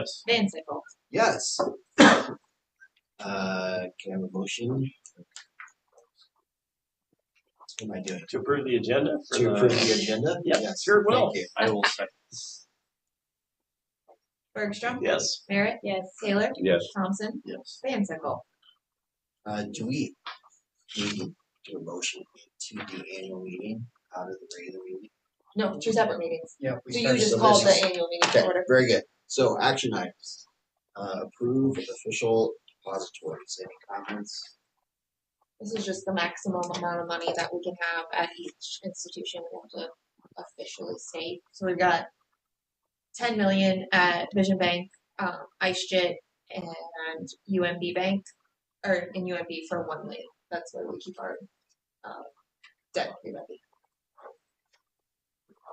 Yes. Van Sickle. Yes. Can I have a motion? What am I doing? To approve the agenda? To approve the agenda? Yep, Yes. sure will. Thank you. I will second. Bergstrom. Yes. Merritt. Yes. Taylor. Yes. Thompson. Yes. Van Sickle. Do we need to do a motion to the annual meeting out of the regular meeting? No, two separate meetings. Yeah, So you just So called the this is- annual meeting Okay, to order. very good. So action items. Approve official depositories. Any comments? This is just the maximum amount of money that we can have at each institution. We have to officially state. So we've got 10 million at Vision Bank, IceJet, and UMB Bank, or in UMB for 1 million. That's where we keep our debt pre-ready.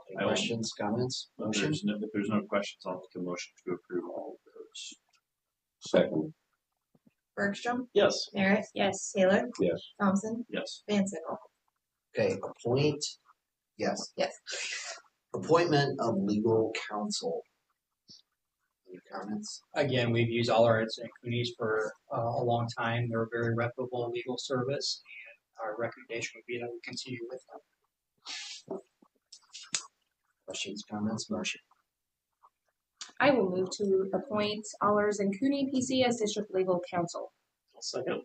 Any questions, comments, motion? If there's no questions, I'll make a motion to approve all of those. Second. Bergstrom. Yes. Merritt. Yes. Taylor. Yes. Thompson. Yes. Van Sickle. Okay, yes. Yes. Appointment of legal counsel. Any comments? again, we've used all our Edson and Cooney's for a long time. They're a very reputable legal service, and our recommendation would be that we continue with them. Questions, comments, motion? I will move to appoint Allers and Cooney PC as district legal counsel. Second.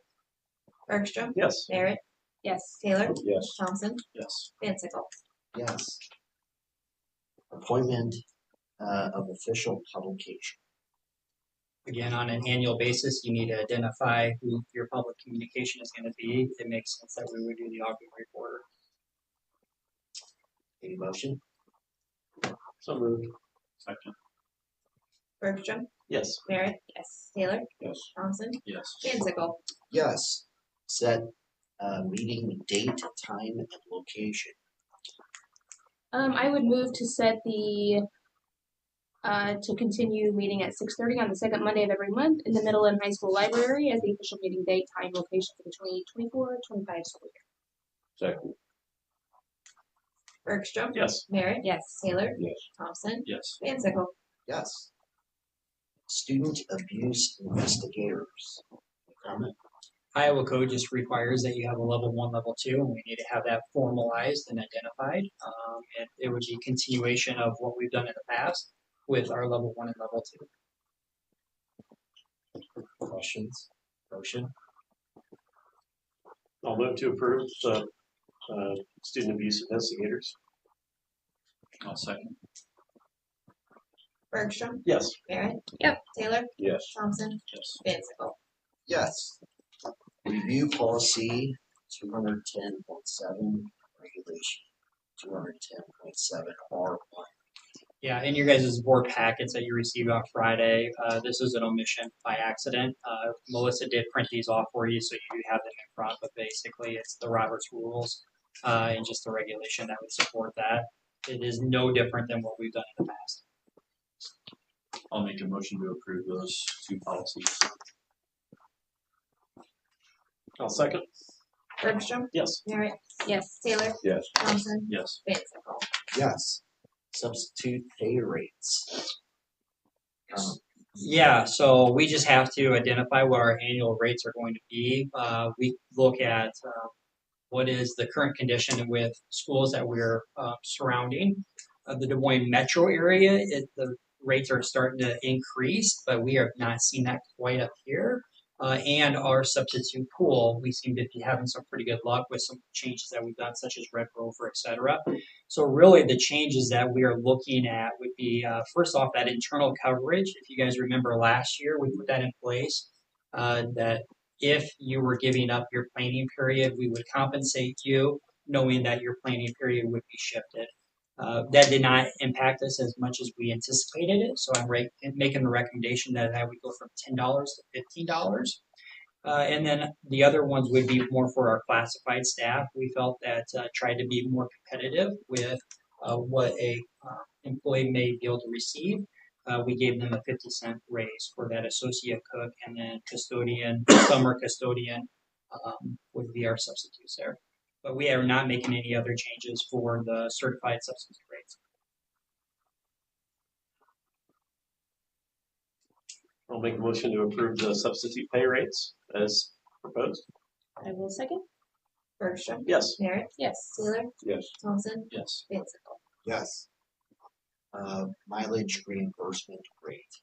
Bergstrom. Yes. Merritt. Yes. Taylor. Yes. Thompson. Yes. Van Sickle. Yes. Appointment of official publication. Again, on an annual basis, you need to identify who your public communication is going to be. It makes sense that we would do the Ogden Reporter. Any motion? So moved. Second. Bergstrom. Yes. Merritt. Yes. Taylor. Yes. Thompson. Yes. Van Sickle. Yes. Set meeting date, time, and location. I would move to set the to continue meeting at 6:30 on the second Monday of every month in the middle and high school library as the official meeting date, time, location for the 2024-25 school year. Second. Bergstrom. Yes. Merritt. Yes. Taylor. Yes. Thompson. Yes. Van Sickle. Yes. Student abuse investigators. Comment? Iowa code just requires that you have a level 1, level 2, and we need to have that formalized and identified. And it would be a continuation of what we've done in the past with our level 1 and level 2. Questions? Motion? I'll move to approve the student abuse investigators. I'll second. Bergstrom. Yes. Merritt. Yep. Taylor. Yes. Thompson. Yes. Van Sickle. Yes. Review policy 210.7 regulation 210.7 R1. Yeah, in your guys' board packets that you received on Friday, this is an omission by accident. Melissa did print these off for you, so you have them in front, but basically it's the Roberts rules and just the regulation that would support that. It is no different than what we've done in the past. I'll make a motion to approve those two policies. I'll second. Bergstrom. Yes. Merritt. Yes. Taylor. Yes. Thompson. Yes. Van Sickle. Yes. Substitute pay rates. Yeah, so we just have to identify what our annual rates are going to be. We look at what is the current condition with schools that we're surrounding. The Des Moines metro area, the rates are starting to increase, but we have not seen that quite up here. And our substitute pool, we seem to be having some pretty good luck with some changes that we've done, such as Red Rover, et cetera. So really the changes that we are looking at would be, first off, that internal coverage. If you guys remember last year, we put that in place, that if you were giving up your planning period, we would compensate you, knowing that your planning period would be shifted. That did not impact us as much as we anticipated it, so I'm making the recommendation that I would go from $10 to $15. And then the other ones would be more for our classified staff. We felt that tried to be more competitive with what a employee may be able to receive. We gave them a 50-cent raise for that associate cook, and then custodian, summer custodian would be our substitutes there. But we are not making any other changes for the certified substitute rates. I'll make a motion to approve the substitute pay rates as proposed. I will second. Bergstrom, Yes. Merritt, Yes. Taylor, Yes. Thompson, Yes. Vansickle. Yes. Mileage reimbursement rate.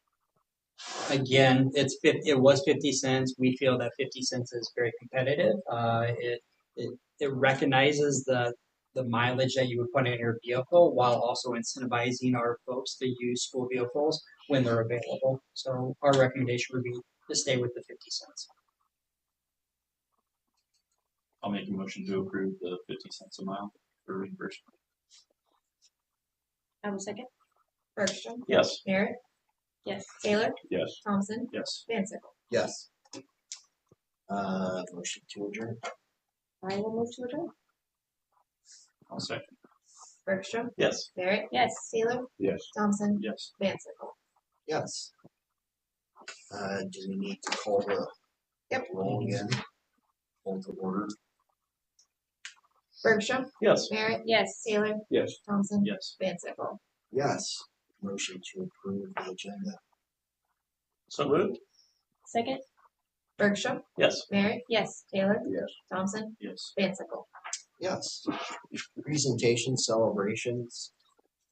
Again, it was 50 cents. We feel that 50 cents is very competitive. It recognizes the mileage that you would put in your vehicle while also incentivizing our folks to use school vehicles when they're available. So our recommendation would be to stay with the 50 cents. I'll make a motion to approve the 50 cents a mile for reimbursement. I will second. Bergstrom, Yes. Merritt, Yes. Taylor, Yes. Thompson, Yes. Vansickle. Yes. Motion to adjourn. I will move to adjourn. I'll second. Bergstrom, Yes. Merritt, Yes. Taylor, Yes. Thompson, Yes. Vansickle. Yes. Do we need to call the roll again? Hold to order. Bergstrom, Yes. Merritt, Yes. Taylor, Yes. Thompson, Yes. Vansickle. Yes. Motion to approve the agenda. So moved. Second. Bergstrom, Yes. Merritt, Yes. Taylor, Yes. Thompson, Yes. Vansickle. Yes. Presentation, celebrations,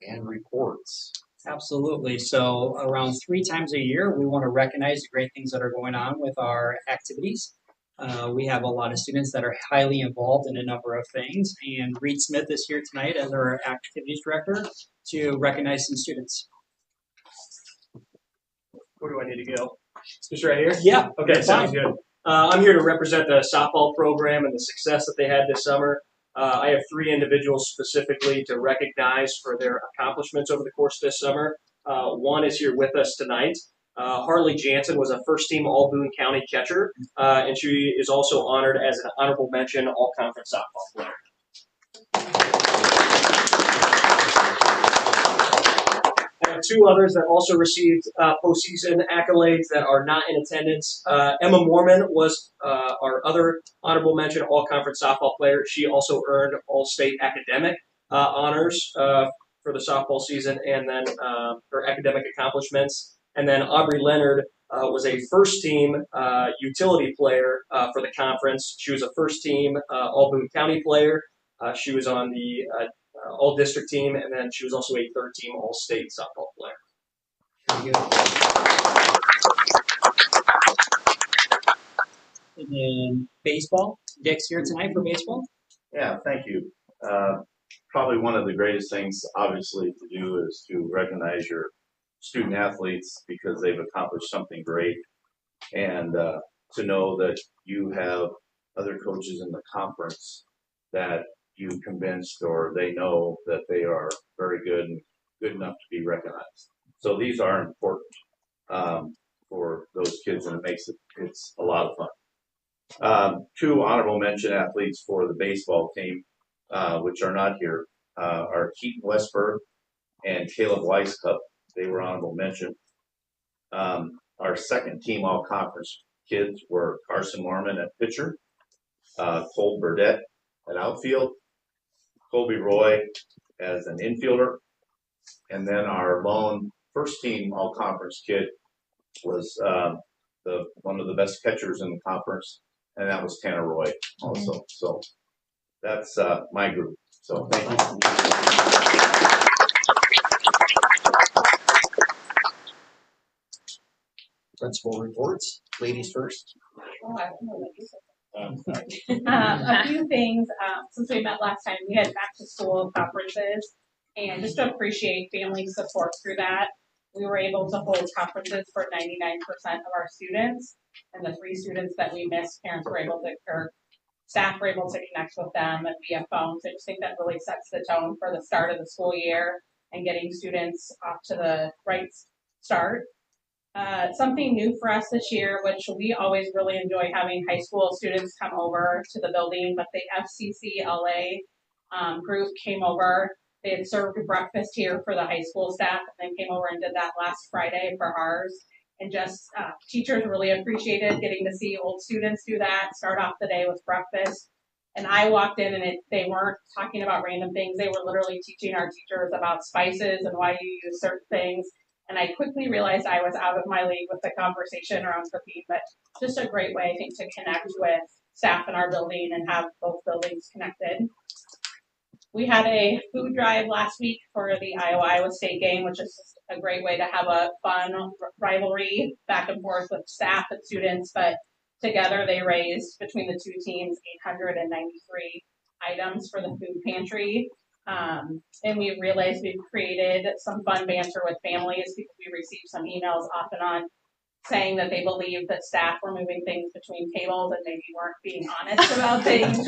and reports. Absolutely. So around 3 times a year, we want to recognize the great things that are going on with our activities. We have a lot of students that are highly involved in a number of things, and Reed Smith is here tonight as our activities director to recognize some students. Where do I need to go? Just right here? Yeah. Okay, sounds fine. good. I'm here to represent the softball program and the success that they had this summer. I have 3 individuals specifically to recognize for their accomplishments over the course of this summer. One is here with us tonight. Harley Jansen was a first-team All-Boone County catcher, and she is also honored as an honorable mention All-Conference softball player. I have 2 others that also received postseason accolades that are not in attendance. Emma Mormon was our other honorable mention all-conference softball player. She also earned all-state academic honors for the softball season and then her academic accomplishments. And then Aubrey Leonard was a first-team utility player for the conference. She was a first-team All-Boone County player. She was on the all-district team, and then she was also a third-team all-state softball player. Very good. And then baseball. Dick's here tonight for baseball. Yeah, thank you. Probably one of the greatest things, obviously, to do is to recognize your student athletes because they've accomplished something great, and to know that you have other coaches in the conference that you convinced or they know that they are very good and good enough to be recognized. So these are important for those kids, and it's a lot of fun. 2 honorable mention athletes for the baseball team, which are not here, are Keaton Westberg and Caleb Weiskup. They were honorable mention. Our second team all-conference kids were Carson Mormon at pitcher, Cole Burdette at outfield, Colby Roy as an infielder, and then our lone first team all-conference kid was one of the best catchers in the conference, and that was Tanner Roy also. So that's my group. So thank you. Principal reports. Ladies first. A few things, since we met last time, we had back to school conferences, and just to appreciate family support through that, we were able to hold conferences for 99% of our students, and the 3 students that we missed, parents were able to, or staff were able to connect with them via phones. I just think that really sets the tone for the start of the school year and getting students off to the right start. Something new for us this year, which we always really enjoy having high school students come over to the building, but the FCCLA group came over. They had served breakfast here for the high school staff and then came over and did that last Friday for ours. And just teachers really appreciated getting to see old students do that, start off the day with breakfast. And I walked in and they weren't talking about random things. They were literally teaching our teachers about spices and why you use certain things. And I quickly realized I was out of my league with the conversation around cooking, but just a great way, I think, to connect with staff in our building and have both buildings connected. We had a food drive last week for the Iowa State game, which is just a great way to have a fun rivalry back and forth with staff and students. But together they raised, between the two teams, 893 items for the food pantry. And we realized we've created some fun banter with families because we received some emails off and on saying that they believed that staff were moving things between tables and maybe weren't being honest about things.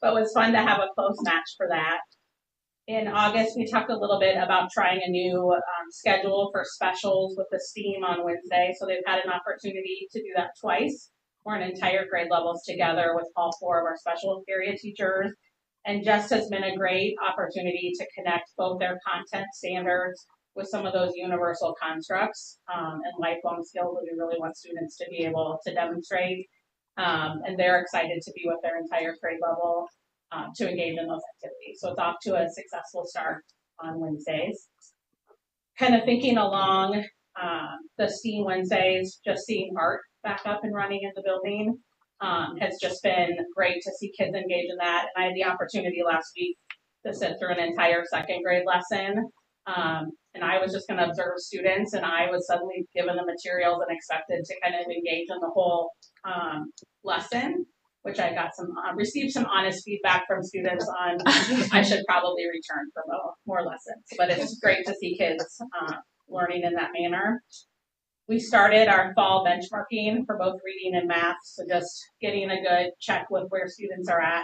But it was fun to have a close match for that. In August, we talked a little bit about trying a new schedule for specials with the STEAM on Wednesday. So they've had an opportunity to do that twice. We're in entire grade levels together with all 4 of our special area teachers. And just has been a great opportunity to connect both their content standards with some of those universal constructs and lifelong skills that we really want students to be able to demonstrate. And they're excited to be with their entire grade level to engage in those activities. So it's off to a successful start on Wednesdays. Kind of thinking along the STEAM Wednesdays, just seeing art back up and running in the building has just been great to see kids engage in that. And I had the opportunity last week to sit through an entire second grade lesson. And I was just going to observe students, and I was suddenly given the materials and expected to kind of engage in the whole lesson, which I got received some honest feedback from students on. I should probably return for more lessons, but it's great to see kids learning in that manner. We started our fall benchmarking for both reading and math, so just getting a good check with where students are at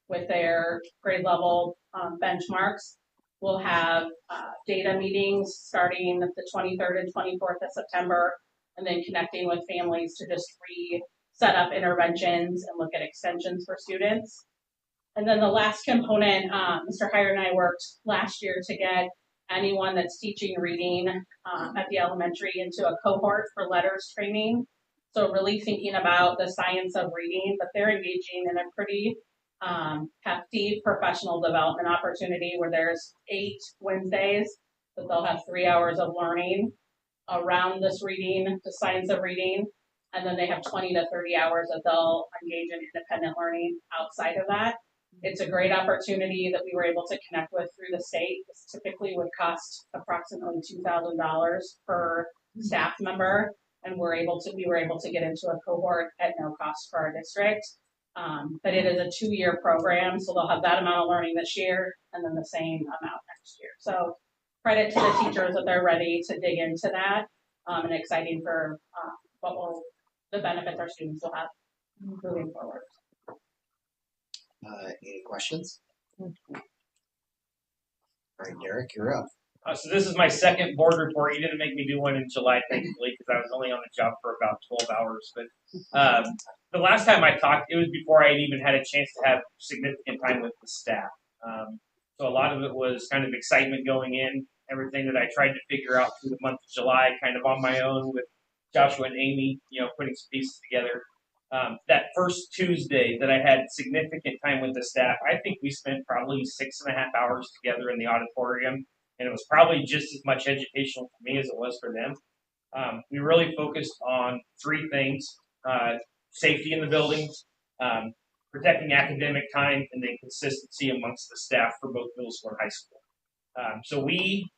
with their grade level benchmarks. We'll have data meetings starting the 23rd and 24th of September, and then connecting with families to just set up interventions and look at extensions for students. And then the last component, Mr. Hyder and I worked last year to get anyone that's teaching reading at the elementary into a cohort for letters training. So really thinking about the science of reading, but they're engaging in a pretty hefty professional development opportunity where there's 8 Wednesdays that they'll have 3 hours of learning around this reading, the science of reading, and then they have 20 to 30 hours that they'll engage in independent learning outside of that. It's a great opportunity that we were able to connect with through the state. This typically would cost approximately $2,000 per staff member, and we were able to get into a cohort at no cost for our district. But it is a 2-year program, so they'll have that amount of learning this year and then the same amount next year. So credit to the teachers that they're ready to dig into that, and exciting for the benefits our students will have moving forward. Any questions? All right, Derek, you're up. So this is my second board report. You didn't make me do one in July, thankfully, because I was only on the job for about 12 hours. But the last time I talked, it was before I had even had a chance to have significant time with the staff. So a lot of it was kind of excitement going in, everything that I tried to figure out through the month of July, kind of on my own with Joshua and Amy, putting some pieces together. That first Tuesday that I had significant time with the staff, I think we spent probably 6.5 hours together in the auditorium, and it was probably just as much educational for me as it was for them. We really focused on 3 things: safety in the buildings, protecting academic time, and then consistency amongst the staff for both middle school and high school. So we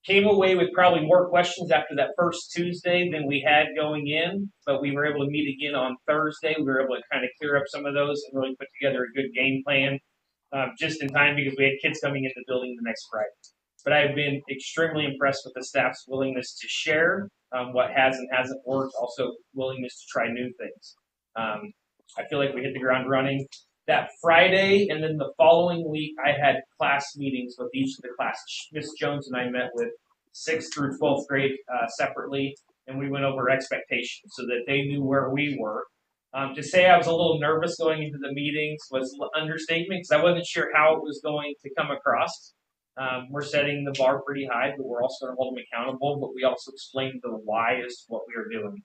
came away with probably more questions after that first Tuesday than we had going in, but we were able to meet again on Thursday. We were able to kind of clear up some of those and really put together a good game plan just in time because we had kids coming into the building the next Friday. But I've been extremely impressed with the staff's willingness to share what has and hasn't worked, also willingness to try new things. I feel like we hit the ground running. That Friday and then the following week, I had class meetings with each of the classes. Miss Jones and I met with 6th through 12th grade separately, and we went over expectations so that they knew where we were. To say I was a little nervous going into the meetings was an understatement because I wasn't sure how it was going to come across. We're setting the bar pretty high, but we're also going to hold them accountable, but we also explained the why as to what we are doing.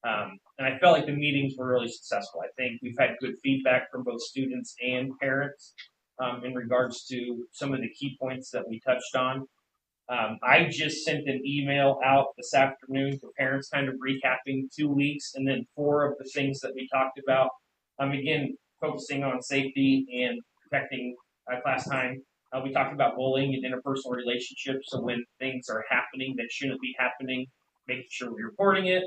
And I felt like the meetings were really successful. I think we've had good feedback from both students and parents in regards to some of the key points that we touched on. I just sent an email out this afternoon to parents, kind of recapping 2 weeks and then 4 of the things that we talked about. Again, focusing on safety and protecting class time. We talked about bullying and interpersonal relationships. So when things are happening that shouldn't be happening, making sure we're reporting it.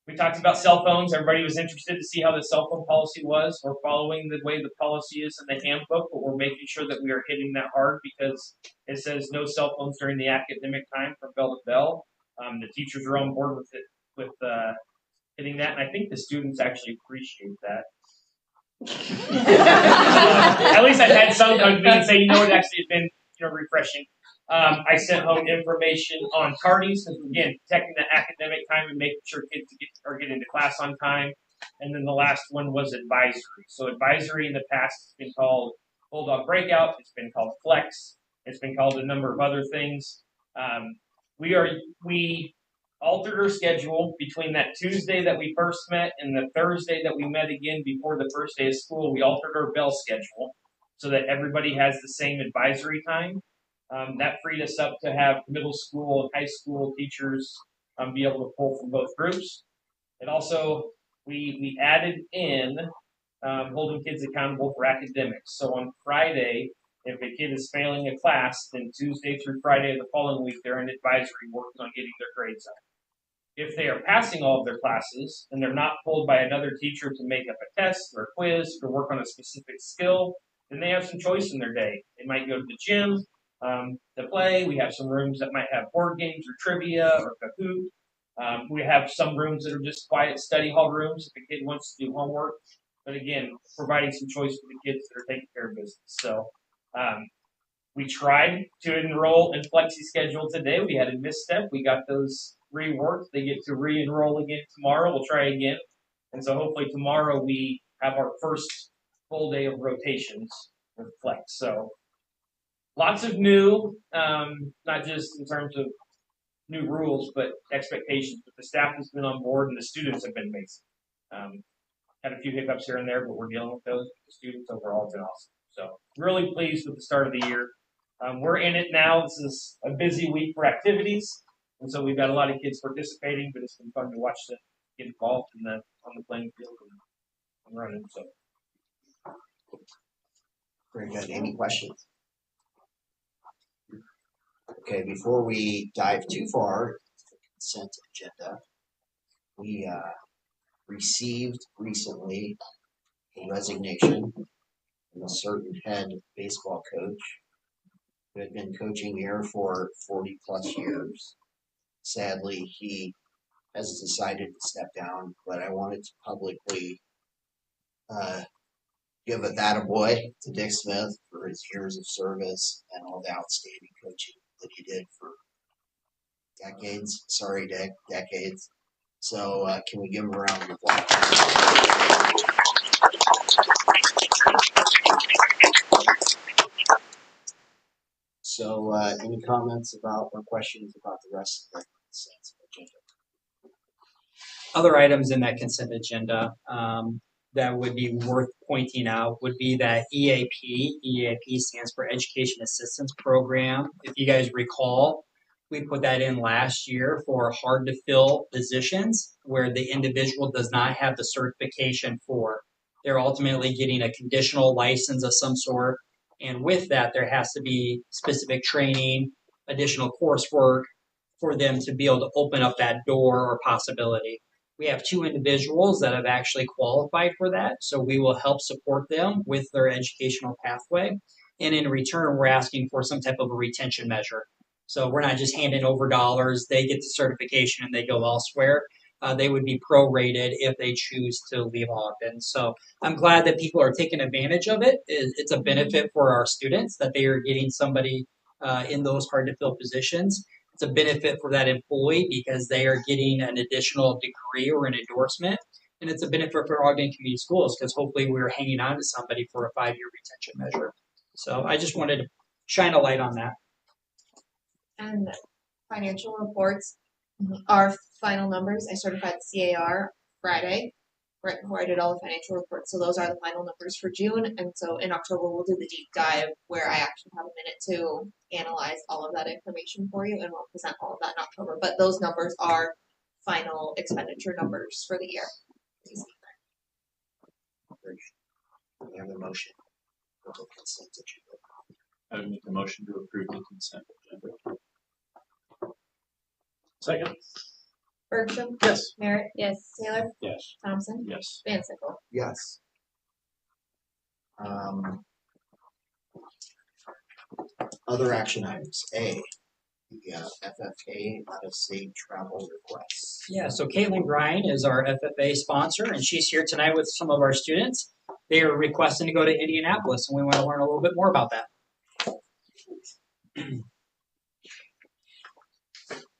We talked about cell phones. Everybody was interested to see how the cell phone policy was. We're following the way the policy is in the handbook, but we're making sure that we are hitting that hard because it says no cell phones during the academic time from bell to bell. The teachers are on board with it, with hitting that, and I think the students actually appreciate that. At least I've had some come to me and say, you know, it actually has been, refreshing. I sent home information on tardies, because again, protecting the academic time and making sure kids are getting to class on time. And then the last one was advisory. So advisory in the past has been called Bulldog Breakout. It's been called Flex. It's been called a number of other things. We altered our schedule between that Tuesday that we first met and the Thursday that we met again before the first day of school. We altered our bell schedule so that everybody has the same advisory time. That freed us up to have middle school and high school teachers be able to pull from both groups. And also, we added in holding kids accountable for academics. So on Friday, if a kid is failing a class, then Tuesday through Friday of the following week, they're in advisory working on getting their grades up. If they are passing all of their classes and they're not pulled by another teacher to make up a test or a quiz or work on a specific skill, then they have some choice in their day. They might go to the gym to play. We have some rooms that might have board games or trivia or Kahoot. We have some rooms that are just quiet study hall rooms if a kid wants to do homework. But again, providing some choice for the kids that are taking care of business. So we tried to enroll in Flexi Schedule today. We had a misstep. We got those reworked. They get to re-enroll again tomorrow. We'll try again. And so hopefully tomorrow we have our first full day of rotations with Flex. So lots of new, not just in terms of new rules, but expectations. But the staff has been on board and the students have been amazing. Had a few hiccups here and there, but we're dealing with those. The students overall have been awesome. So really pleased with the start of the year. We're in it now. This is a busy week for activities, and so we've got a lot of kids participating. But it's been fun to watch them get involved on the playing field and running. So Very good. Any questions? Okay, before we dive too far into the consent agenda, we received recently a resignation from a certain head baseball coach who had been coaching here for 40 plus years. Sadly, he has decided to step down, but I wanted to publicly give a attaboy to Dick Smith for his years of service and all the outstanding coaching that he did for decades. Sorry, Dick, decades. So can we give him a round of applause? So any comments about or questions about the rest of the consent agenda? Other items in that consent agenda that would be worth pointing out would be that EAP. EAP stands for Education Assistance Program. If you guys recall, we put that in last year for hard to fill positions where the individual does not have the certification for. They're ultimately getting a conditional license of some sort. And with that, there has to be specific training, additional coursework for them to be able to open up that door or possibility. We have 2 individuals that have actually qualified for that, so we will help support them with their educational pathway. And in return, we're asking for some type of a retention measure. So we're not just handing over dollars, they get the certification and they go elsewhere. They would be prorated if they choose to leave Ogden. So I'm glad that people are taking advantage of it. It's a benefit for our students that they are getting somebody in those hard to fill positions. It's a benefit for that employee because they are getting an additional degree or an endorsement. And it's a benefit for Ogden Community Schools because hopefully we're hanging on to somebody for a 5-year retention measure. So I just wanted to shine a light on that. And financial reports, our final numbers, I certified CAR Friday. right before I did all the financial reports. So those are the final numbers for June. And so in October, we'll do the deep dive where I actually have a minute to analyze all of that information for you, and we'll present all of that in October. But those numbers are final expenditure numbers for the year. We have a motion for the consent agenda. I would make a motion to approve the consent agenda. Second. Bergstrom, Yes. Merritt, Yes. Taylor, Yes. Thompson, Yes. Van Sickle. Yes. Other action items. A, the FFA out-of-state travel requests. Yeah, so Caitlin Bryan is our FFA sponsor, and she's here tonight with some of our students. They are requesting to go to Indianapolis, and we want to learn a little bit more about that.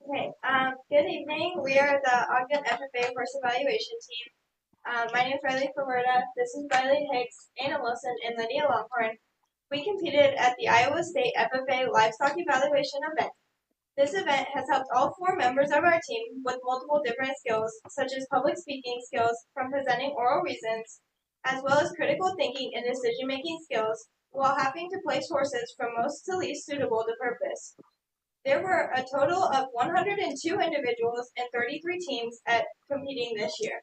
Okay, good evening. We are the Ogden FFA Horse Evaluation Team. My name is Riley Ferwerda. This is Riley Hicks, Anna Wilson, and Lydia Longhorn. We competed at the Iowa State FFA Livestock Evaluation event. This event has helped all 4 members of our team with multiple different skills, such as public speaking skills from presenting oral reasons, as well as critical thinking and decision-making skills, while having to place horses from most to least suitable to purpose. There were a total of 102 individuals and 33 teams at competing this year.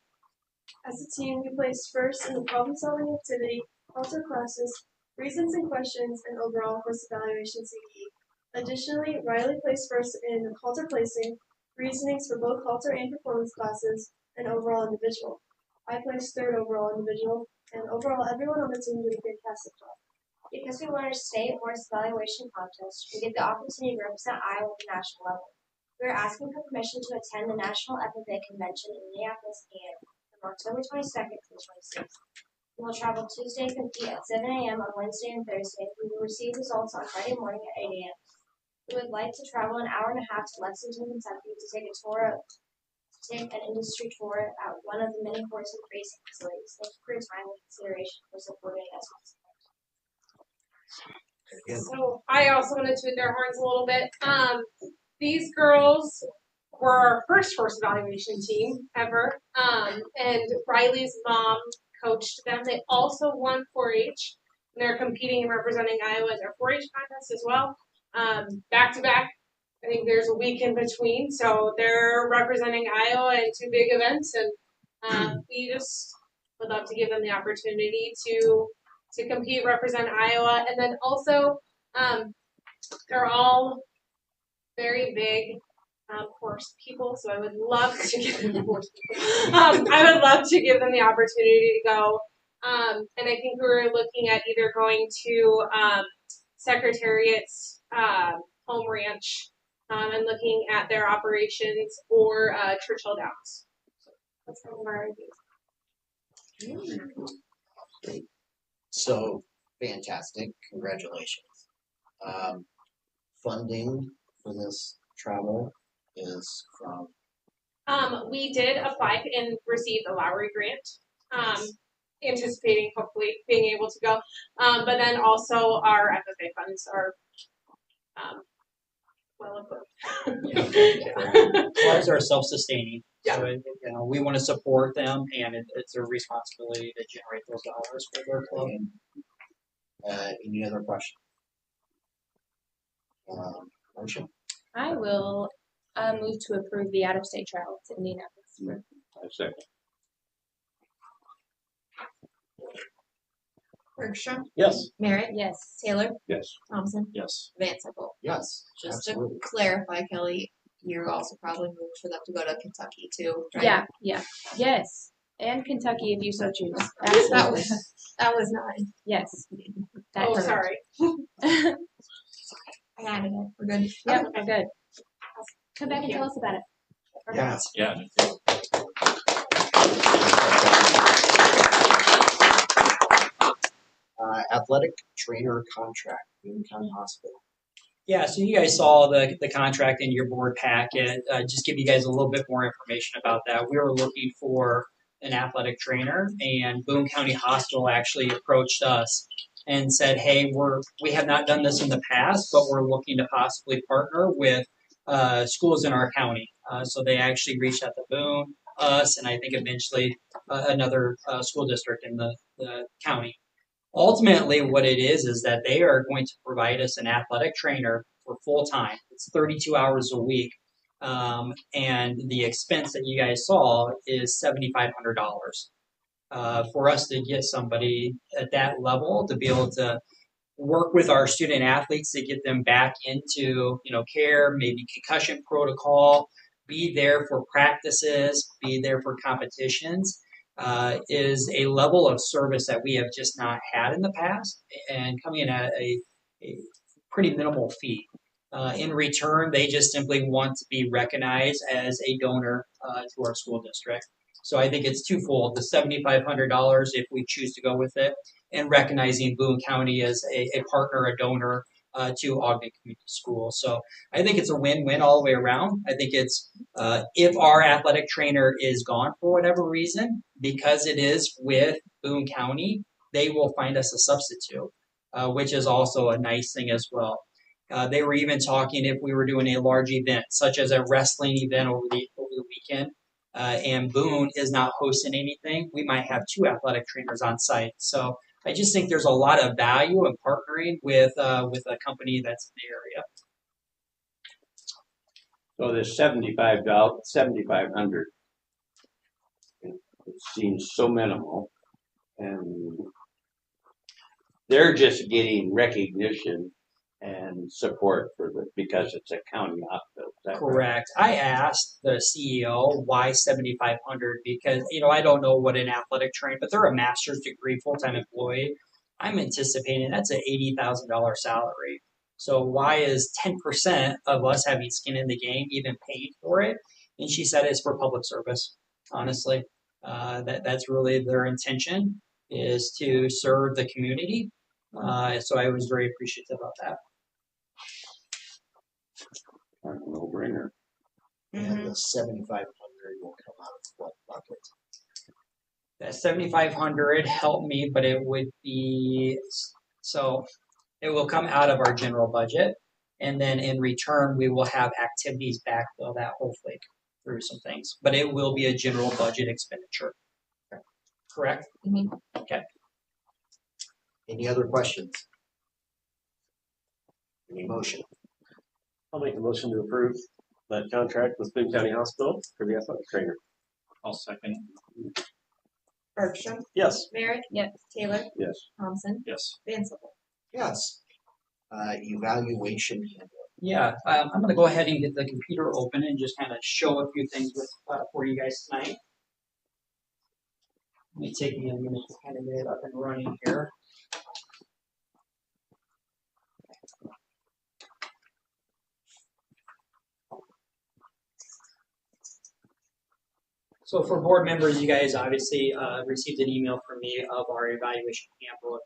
As a team, we placed first in the problem-solving activity, halter classes, reasons and questions, and overall horse evaluation CE. Additionally, Riley placed first in halter placing, reasonings for both halter and performance classes, and overall individual. I placed third overall individual, and overall everyone on the team did a fantastic job. Because we won our state horse evaluation contest, we get the opportunity to represent Iowa at the national level. We are asking for permission to attend the National FFA Convention in Minneapolis, Indiana, from October 22nd to the 26th. We will travel Tuesday and compete at 7 a.m. on Wednesday and Thursday. We will receive results on Friday morning at 8 a.m. We would like to travel an hour and a half to Lexington, Kentucky to take an industry tour at one of the many horse and racing facilities. Thank you for your time and consideration for supporting us. So I also want to toot their horns a little bit. These girls were our first horse evaluation team ever, and Riley's mom coached them. They also won 4-H, and they're competing and representing Iowa at their 4-H contest as well. Back to back, I think there's a week in between, so they're representing Iowa in 2 big events, and we just would love to give them the opportunity to compete, represent Iowa, and then also they're all very big horse people, so I would love to give them the horse people. I would love to give them the opportunity to go, and I think we were looking at either going to Secretariat's home ranch and looking at their operations, or Churchill Downs. That's kind of our ideas. So, fantastic. Congratulations. Funding for this travel is from? We did apply and receive the Lowry grant, anticipating hopefully being able to go. But then also our FFA funds are well equipped. Ours are self-sustaining. Yeah. So we want to support them, and it's a responsibility to generate those dollars for their club. Any other questions? Motion? I will move to approve the out-of-state travel to Indianapolis. I second. Bergstrom, Yes. Merritt, Yes. Taylor, Yes. Thompson, Yes. Van Sickle. Yes, Just absolutely. to clarify, Kelly, you also probably moved for them to go to Kentucky too, right? Yeah. Yes. And Kentucky if you so choose. That was not. Yes. Oh, sorry. I got it. We're good. Yep, we're good. Come back and tell us about it. Yes. Yeah. Athletic trainer contract, Boone County Hospital. Yeah, so you guys saw the contract in your board packet. Just give you guys a little bit more information about that. We were looking for an athletic trainer, and Boone County Hospital actually approached us and said, hey, we have not done this in the past, but we're looking to possibly partner with schools in our county. So they actually reached out to Boone, us, and I think eventually another school district in the county. Ultimately, what it is that they are going to provide us an athletic trainer for full time. It's 32 hours a week. And the expense that you guys saw is $7,500. For us to get somebody at that level to be able to work with our student athletes to get them back into care, maybe concussion protocol, be there for practices, be there for competitions, is a level of service that we have just not had in the past, and coming in at a pretty minimal fee. In return, they just simply want to be recognized as a donor to our school district. So I think it's twofold: the $7,500 if we choose to go with it, and recognizing Boone County as a partner, a donor to Ogden Community Schools. So I think it's a win-win all the way around. I think it's if our athletic trainer is gone for whatever reason, because it is with Boone County, they will find us a substitute, which is also a nice thing as well. They were even talking if we were doing a large event, such as a wrestling event over the weekend, and Boone is not hosting anything, we might have 2 athletic trainers on site. So I just think there's a lot of value in partnering with a company that's in the area. So this $7,500, it seems so minimal, and they're just getting recognition and support because it's a county hospital. Is that Correct. I asked the CEO why $7,500 because I don't know what an athletic trainer, but they're a master's degree full-time employee. I'm anticipating that's an $80,000 salary. So why is 10% of us having skin in the game even paid for it? And she said it's for public service. Honestly, that's really their intention, is to serve the community. So I was very appreciative of that. No-brainer. And the 7,500 will come out of what bucket? That 7,500 helped me, but it would be it will come out of our general budget, and then in return we will have activities backfill that hopefully through some things. But it will be a general budget expenditure. Correct? Mm-hmm. Okay. Any other questions? Any motion? I'll make a motion to approve that contract with Boone County Hospital for the athletic trainer. I'll second. Bergstrom, Yes. Merrick, Yes. Taylor, Yes. Thompson, Yes. Van Sickle. Yes. Evaluation handbook. Yeah, I'm going to go ahead and get the computer open and just kind of show a few things for you guys tonight. It may take me a minute to kind of get it up and running here. So for board members, you guys obviously received an email from me of our evaluation handbook.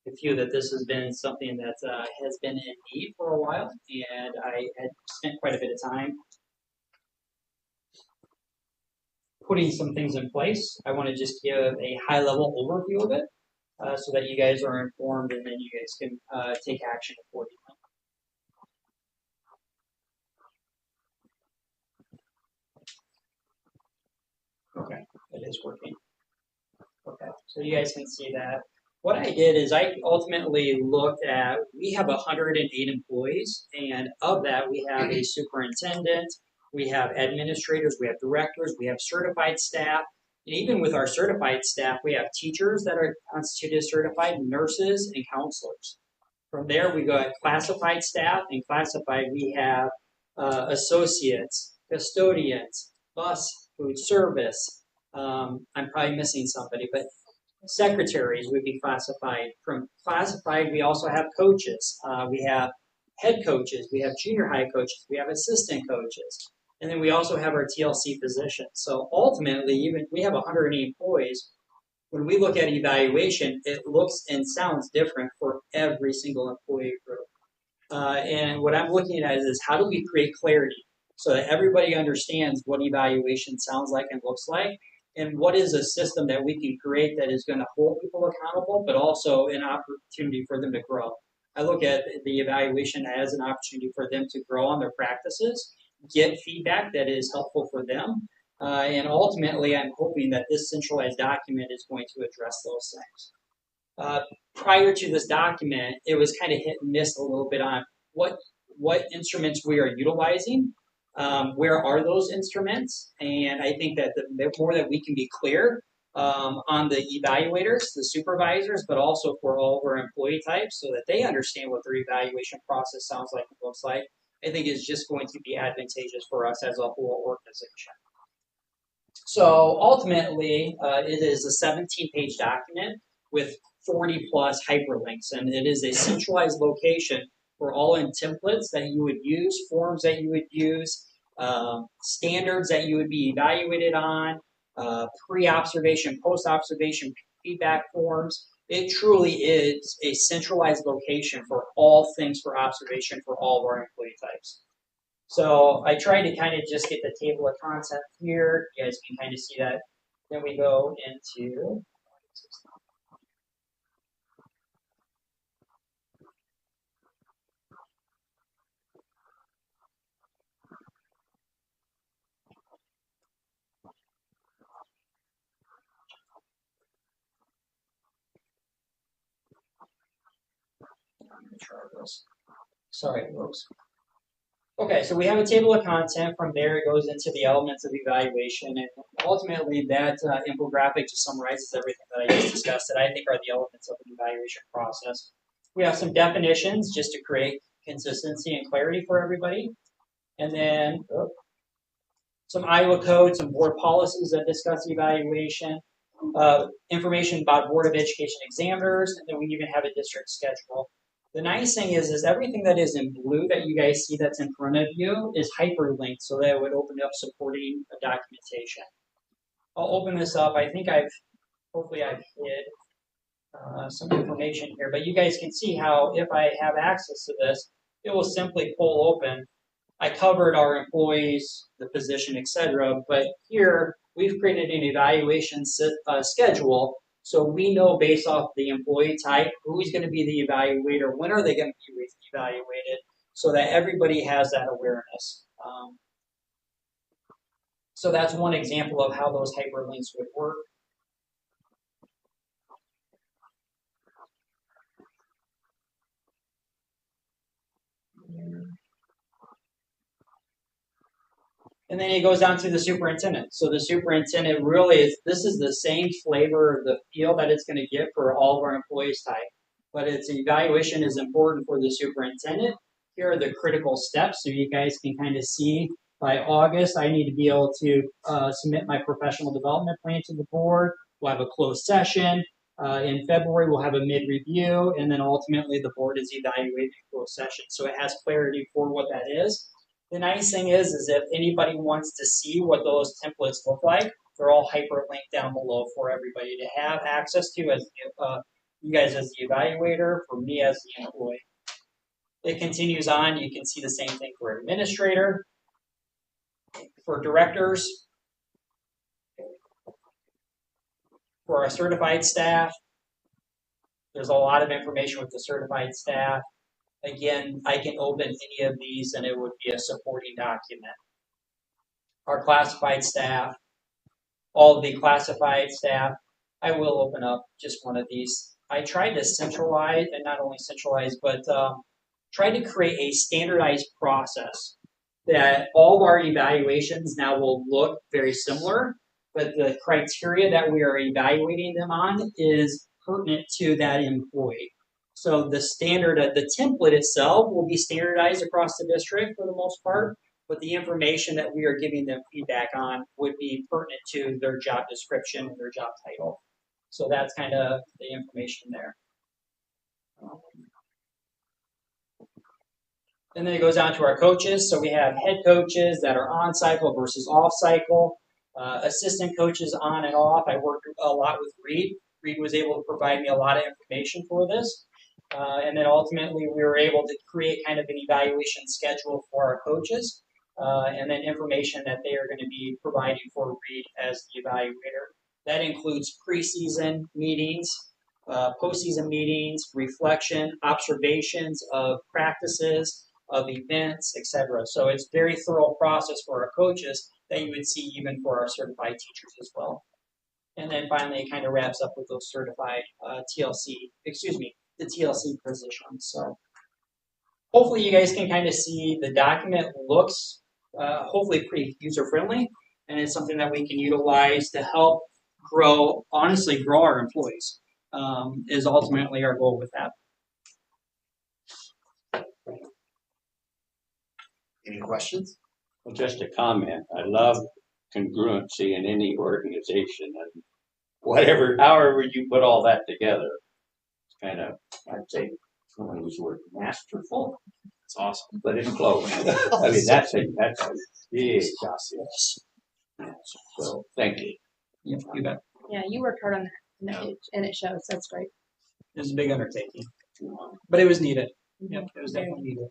I feel that this has been something that has been in need for a while, and I had spent quite a bit of time putting some things in place. I want to just give a high-level overview of it so that you guys are informed, and then you guys can take action accordingly. Okay, it is working. Okay, so you guys can see that. What I did is I ultimately looked at, we have 108 employees, and of that we have a superintendent, we have administrators, we have directors, we have certified staff, and even with our certified staff, we have teachers that are constituted as certified, nurses, and counselors. From there, we go at classified staff, and classified we have associates, custodians, bus, food service. I'm probably missing somebody, but secretaries would be classified. From classified, we also have coaches. We have head coaches. We have junior high coaches. We have assistant coaches. And then we also have our TLC positions. So ultimately, even we have 180 employees. When we look at evaluation, it looks and sounds different for every single employee group. And what I'm looking at is how do we create clarity so that everybody understands what evaluation sounds like and looks like, and what is a system that we can create that is going to hold people accountable, but also an opportunity for them to grow. I look at the evaluation as an opportunity for them to grow on their practices, get feedback that is helpful for them, And ultimately, I'm hoping that this centralized document is going to address those things. Prior to this document, it was kind of hit and miss a little bit on what instruments we are utilizing, where are those instruments, and I think that the more that we can be clear on the evaluators, the supervisors, but also for all of our employee types, so that they understand what their evaluation process sounds like and looks like, I think is just going to be advantageous for us as a whole organization. So ultimately, it is a 17-page document with 40 plus hyperlinks, and it is a centralized location for all in templates that you would use, forms that you would use, standards that you would be evaluated on, pre-observation, post-observation feedback forms. It truly is a centralized location for all things for observation for all of our employee types. So I tried to kind of just get the table of content here. You guys can kind of see that. Then we go into sorry, folks. Okay, so we have a table of content. From there, it goes into the elements of evaluation, and ultimately, that infographic just summarizes everything that I just discussed that I think are the elements of an evaluation process. We have some definitions just to create consistency and clarity for everybody, and then some Iowa code, some board policies that discuss evaluation, information about Board of Education examiners, and then we even have a district schedule. The nice thing is everything that is in blue that you guys see that's in front of you is hyperlinked, so that it would open up supporting documentation. I'll open this up. I think hopefully I've hid some information here, but you guys can see how if I have access to this, it will simply pull open. I covered our employees, the position, etc., but here we've created an evaluation schedule, so we know based off the employee type who's going to be the evaluator, when are they going to be evaluated, so that everybody has that awareness. So that's one example of how those hyperlinks would work. And then it goes down to the superintendent. So the superintendent really this is the same flavor of the feel that it's going to get for all of our employees type. But its evaluation is important for the superintendent. Here are the critical steps so you guys can kind of see by August, I need to be able to submit my professional development plan to the board. We'll have a closed session. In February, we'll have a mid-review, and then ultimately the board is evaluating closed session. So it has clarity for what that is. The nice thing is if anybody wants to see what those templates look like, they're all hyperlinked down below for everybody to have access to as you guys as the evaluator, for me as the employee. It continues on. You can see the same thing for administrator, for directors, for our certified staff. There's a lot of information with the certified staff. Again, I can open any of these and it would be a supporting document. Our classified staff, all of the classified staff. I will open up just one of these. I tried to centralize, and not only centralize, but try to create a standardized process that all of our evaluations now will look very similar, but the criteria that we are evaluating them on is pertinent to that employee. So the standard, the template itself will be standardized across the district for the most part, but the information that we are giving them feedback on would be pertinent to their job description and their job title. So that's kind of the information there. And then it goes down to our coaches. So we have head coaches that are on cycle versus off cycle, assistant coaches on and off. I worked a lot with Reed. Reed was able to provide me a lot of information for this. And then ultimately we were able to create kind of an evaluation schedule for our coaches, and then information that they are going to be providing for Reed as the evaluator. That includes preseason meetings, postseason meetings, reflection, observations of practices, of events, etc. So it's a very thorough process for our coaches that you would see even for our certified teachers as well. And then finally, it kind of wraps up with those certified the TLC positions. So hopefully you guys can kind of see the document looks hopefully pretty user friendly, and it's something that we can utilize to help grow our employees is ultimately our goal with that. Any questions? Well, just a comment. I love congruency in any organization, and however you put all that together, it's kind of, I'd say, I don't want to use the word masterful. It's awesome. But it's close. I mean, that's a big job. Yes. So thank you. Yep, you bet. Yeah, you worked hard on that, and it shows. That's great. It was a big undertaking, but it was needed. Yep, it was definitely needed.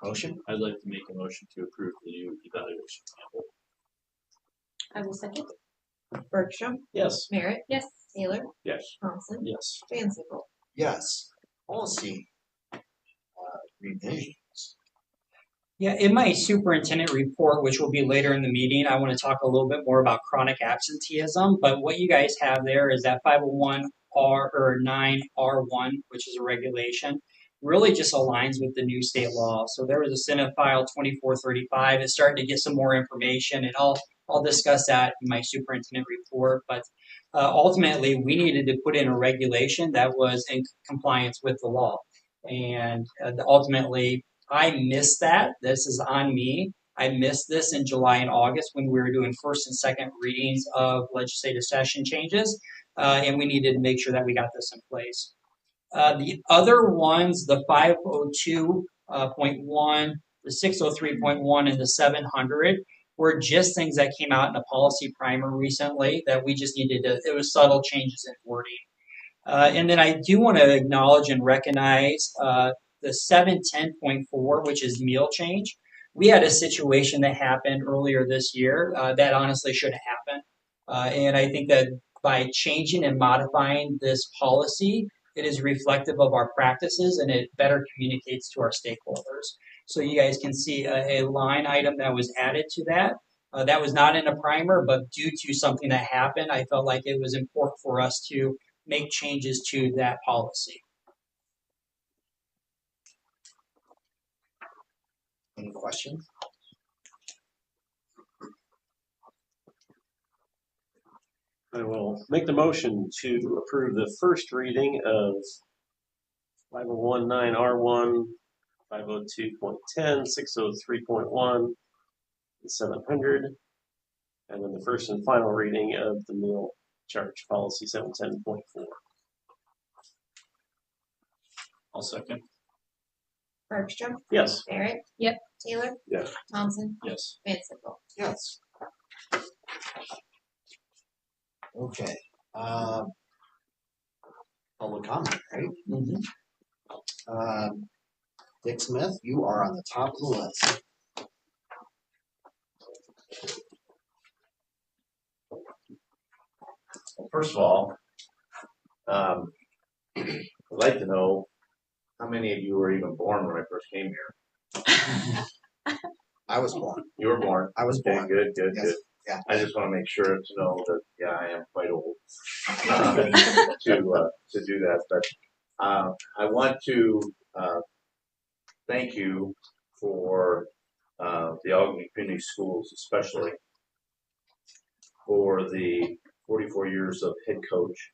Motion? I'd like to make a motion to approve the new evaluation sample. I will second. Bergstrom, Yes. Merritt, Yes. Taylor, Yes. Thompson, Yes. Van Sickle. Yes. Policy revisions. Yeah, in my superintendent report, which will be later in the meeting, I want to talk a little bit more about chronic absenteeism. But what you guys have there is that 501R or 9R1, which is a regulation, really just aligns with the new state law. So there was a Senate File 2435. It's starting to get some more information, and I'll discuss that in my superintendent report. But ultimately, we needed to put in a regulation that was in compliance with the law. And ultimately, I missed that. This is on me. I missed this in July and August when we were doing first and second readings of legislative session changes, and we needed to make sure that we got this in place. The other ones, the 502.1, the 603.1, and the 700 were just things that came out in a policy primer recently that we just needed to, it was subtle changes in wording. And then I do want to acknowledge and recognize the 710.4, which is meal change. We had a situation that happened earlier this year that honestly shouldn't happen. And I think that by changing and modifying this policy, it is reflective of our practices and it better communicates to our stakeholders. So you guys can see a line item that was added to that. That was not in a primer, but due to something that happened, I felt like it was important for us to make changes to that policy. Any questions? I will make the motion to approve the first reading of 5019R1, 502.10, 603.1, and 700, and then the first and final reading of the meal charge policy 710.4. I'll second. Bergstrom, Yes. Merritt, Yep. Taylor, Yes. Thompson, Yes. Van Sickle. Yes. Okay. Public comment, right? Mm-hmm. Dick Smith, you are on the top of the list. Well, first of all, I'd like to know how many of you were even born when I first came here. I was born. You were born. I was Okay, born. good, good, Yes. good. Yeah. I just want to make sure to know that, yeah, I am quite old to do that. But I want to thank you for the Ogden Community Schools, especially for the 44 years of head coach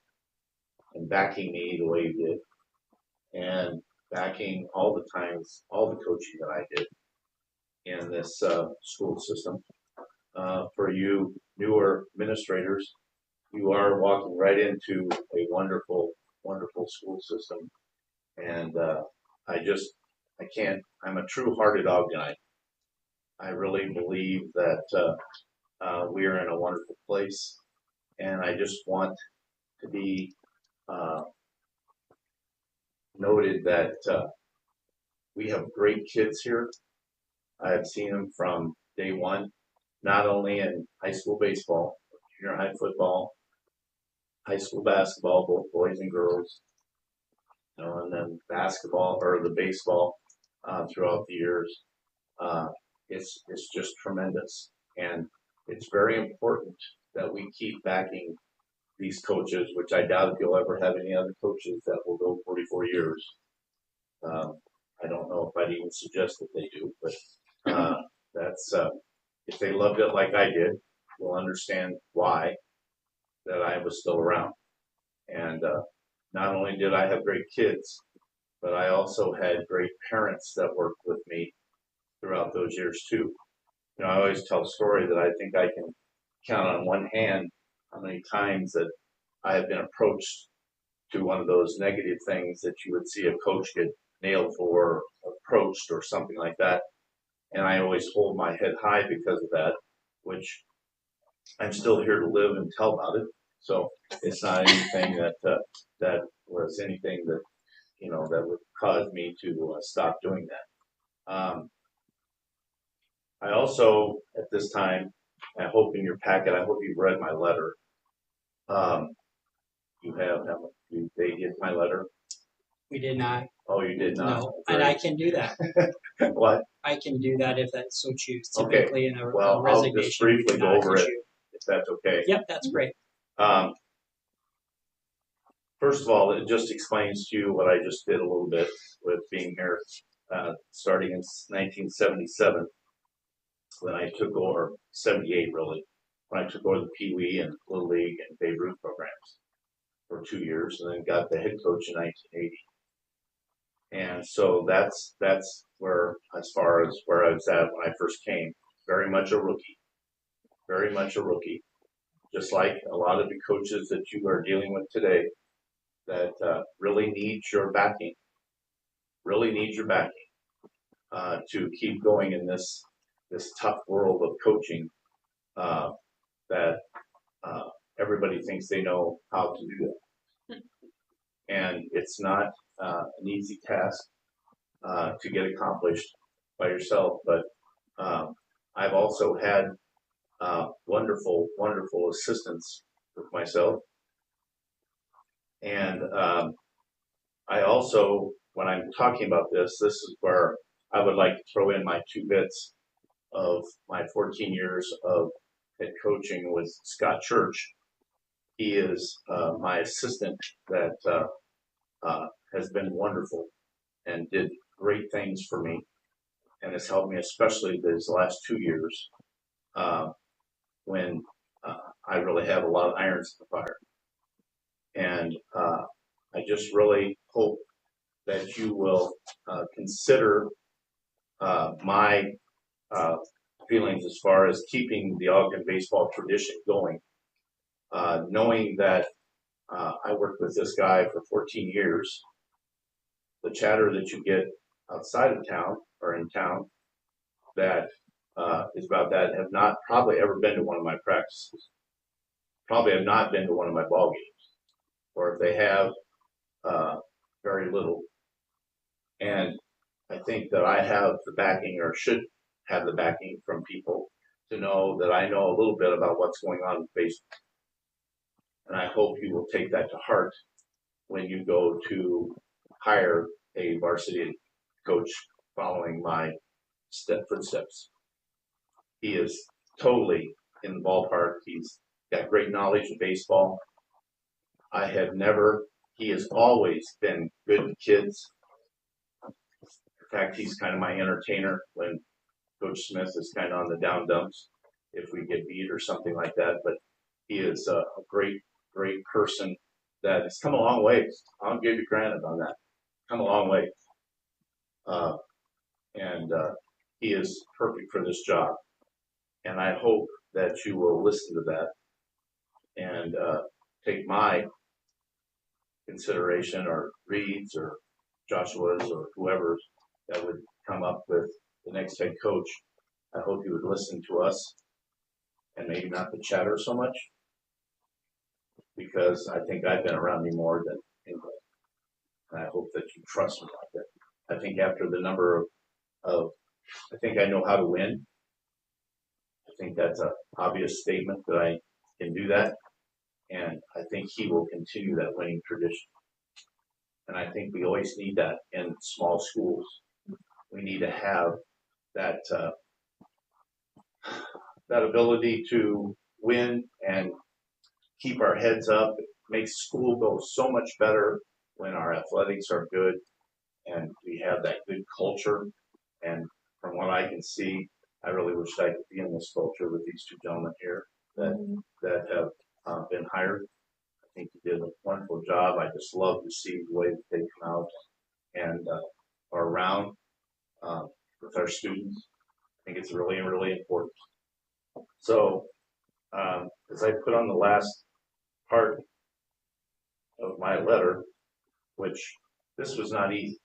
and backing me the way you did, and backing all the times, all the coaching that I did in this school system. For you newer administrators, you are walking right into a wonderful, wonderful school system. And I'm a true-hearted Ogdenite. I really believe that we are in a wonderful place. And I just want to be noted that we have great kids here. I have seen them from day one, not only in high school baseball, junior high football, high school basketball, both boys and girls, and then basketball or the baseball throughout the years. it's just tremendous. And it's very important that we keep backing these coaches, which I doubt if you'll ever have any other coaches that will go 44 years. I don't know if I'd even suggest that they do, but that's if they loved it like I did, will understand why that I was still around. And not only did I have great kids, but I also had great parents that worked with me throughout those years too. You know, I always tell a story that I think I can count on one hand how many times that I have been approached to one of those negative things that you would see a coach get nailed for, approached or something like that. And I always hold my head high because of that, which I'm still here to live and tell about it. So it's not anything that that was anything that, you know, that would cause me to stop doing that. I also, at this time, I hope in your packet, I hope you've read my letter. You have, they get my letter? We did not. Oh, you did not? No, and I can do that. What? I can do that if that's so choose. Okay. Typically in a Well, resignation, I'll just briefly we do go not over it, issue. if that's okay. Yep, that's great. First of all, it just explains to you what I just did a little bit with being here, starting in 1977, when I took over, 78 really, when I took over the Pee Wee and Little League and Babe Ruth programs for 2 years, and then got the head coach in 1980. And so that's where, as far as where I was at when I first came, very much a rookie, very much a rookie. Just like a lot of the coaches that you are dealing with today, that really need your backing, to keep going in this tough world of coaching, that everybody thinks they know how to do that. And it's not an easy task to get accomplished by yourself, but I've also had wonderful, wonderful assistance with myself. And I also, when I'm talking about this is where I would like to throw in my 2 bits of my 14 years of head coaching with Scott Church. He is my assistant that has been wonderful and did great things for me, and has helped me especially these last 2 years when I really have a lot of irons in the fire. And I just really hope that you will consider my feelings as far as keeping the Ogden baseball tradition going, knowing that I worked with this guy for 14 years. The chatter that you get outside of town or in town that is about that have not probably ever been to one of my practices, probably have not been to one of my ball games, or if they have, very little. And I think that I have the backing, or should have the backing from people to know that I know a little bit about what's going on in baseball. And I hope you will take that to heart when you go to hire a varsity coach following my footsteps. He is totally in the ballpark. He's got great knowledge of baseball. He has always been good with kids. In fact, he's kind of my entertainer when Coach Smith is kind of on the down dumps if we get beat or something like that. But he is a great, great person that has come a long way. I'll give you credit on that. Come a long way. And he is perfect for this job. And I hope that you will listen to that and take my consideration, or Reed's or Joshua's or whoever that would come up with the next head coach. I hope you would listen to us and maybe not the chatter so much, because I think I've been around you more than anybody. And I hope that you trust me like that. I think after the number of I think I know how to win. I think that's an obvious statement that I can do that. And I think he will continue that winning tradition. And I think we always need that in small schools. We need to have that that ability to win and keep our heads up. It makes school go so much better when our athletics are good and we have that good culture. And from what I can see, I really wish I could be in this culture with these two gentlemen here that have been hired. I think you did a wonderful job. I just love to see the way that they come out and are around with our students. I think it's really, really important. So, as I put on the last part of my letter, which this was not easy.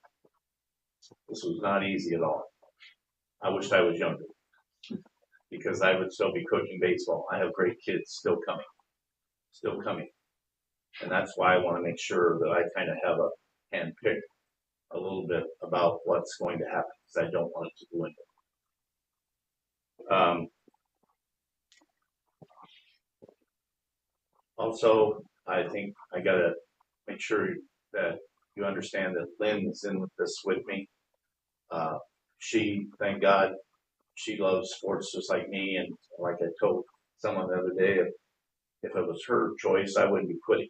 This was not easy at all. I wished I was younger because I would still be coaching baseball. I have great kids still coming. And that's why I want to make sure that I kind of have a hand pick a little bit about what's going to happen because I don't want it to dwindle. Also, I think I got to make sure that you understand that Lynn is in this with me. She, thank God, she loves sports just like me. And like I told someone the other day, if it was her choice, I wouldn't be quitting.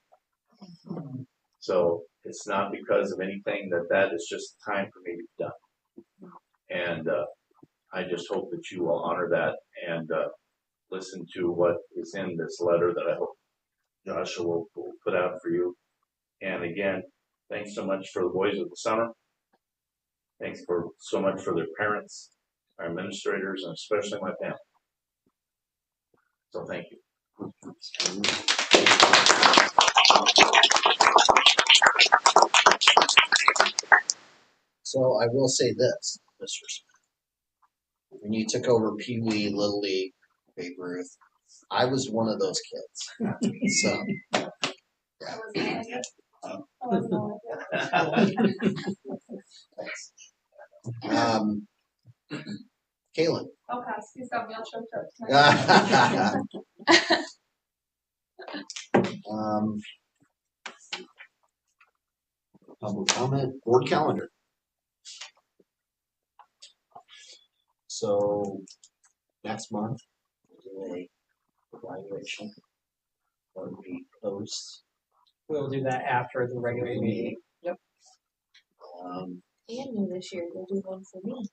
So it's not because of anything that is just time for me to be done. And I just hope that you will honor that and listen to what is in this letter that I hope Joshua will put out for you. And again, thanks so much for the Boys of the Summer. Thanks so much for their parents, our administrators, and especially my family. So thank you. So I will say this, Mr. Smith. When you took over Pee Wee, Little League, Babe Ruth, I was one of those kids. So Kaylin. I'll pass. He's got me all choked up tonight. Public comment, board calendar. So next month we'll do a evaluation or we post. We'll do that after the regular meeting. Yep. And new this year, we'll do one for me.